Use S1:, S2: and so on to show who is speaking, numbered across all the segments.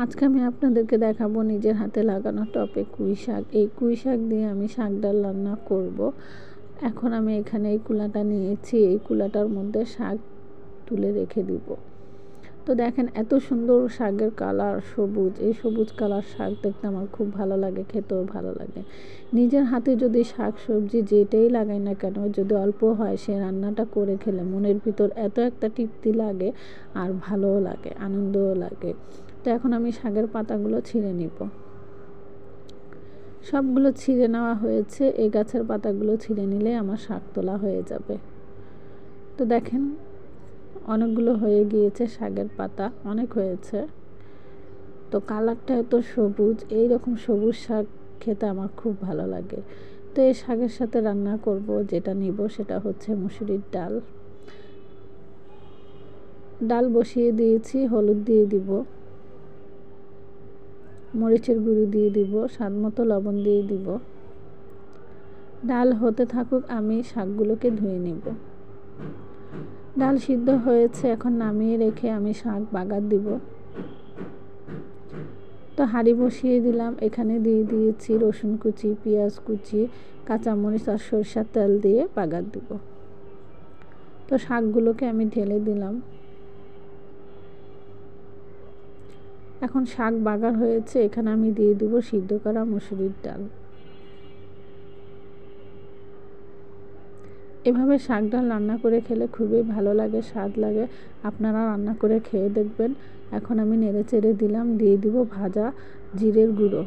S1: আজকে আমি আপনাদেরকে দেখাবো নিজের হাতে লাগানো টবে কুই শাক। এই কুই শাক দিয়ে আমি শাক ডাল রান্না করব। এখন আমি এখানে এই কুলাটা নিয়েছি, এই কুলাটার মধ্যে শাক তুলে রেখে দিব। তো দেখেন এত সুন্দর শাকের কালার, সবুজ। এই সবুজ কালার শাক দেখতে আমার খুব ভালো লাগে, খেতেও ভালো লাগে। নিজের হাতে যদি শাক সবজি যেটাই লাগাই না কেন, যদি অল্প হয়, সে রান্নাটা করে খেলে মনের ভিতর এত একটা তৃপ্তি লাগে আর ভালোও লাগে, আনন্দও লাগে। তো এখন আমি শাকের পাতাগুলো ছিঁড়ে নিব। সবগুলো ছিঁড়ে নেওয়া হয়েছে। এই গাছের পাতাগুলো ছিঁড়ে নিলে আমার শাক তোলা হয়ে যাবে। তো দেখেন অনেকগুলো হয়ে গিয়েছে, শাকের পাতা অনেক হয়েছে। তো কালারটা এত সবুজ, এইরকম সবুজ শাক খেতে আমার খুব ভালো লাগে। তো এই শাকের সাথে রান্না করব, যেটা নিব সেটা হচ্ছে মুসুরির ডাল। ডাল বসিয়ে দিয়েছি, হলুদ দিয়ে দিব, মরিচের গুঁড়ি দিয়ে দিব, স্বাদ মতো লবণ দিয়ে দিব। ডাল হতে থাকুক, আমি শাকগুলোকে ধুয়ে নিব। ডাল সিদ্ধ হয়েছে, এখন নামিয়ে রেখে আমি শাক বাগার দিব। তো হাঁড়ি বসিয়ে দিলাম, এখানে দিয়ে দিয়েছি রসুন কুচি, পেঁয়াজ কুচি, কাঁচামরিচ আর সরষের তেল দিয়ে বাগার দিব। তো শাকগুলোকে আমি ঢেলে দিলাম। এখন শাক বাগার হয়েছে, এখানে আমি দিয়ে দিব সিদ্ধ করা মুসুরির ডাল। এভাবে শাক ডাল রান্না করে খেলে খুবই ভালো লাগে, স্বাদ লাগে। আপনারা রান্না করে খেয়ে দেখবেন। এখন আমি নেড়ে চেড়ে দিলাম, দিয়ে দিব ভাজা জিরের গুঁড়ো।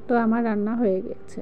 S1: তো আমার রান্না হয়ে গেছে।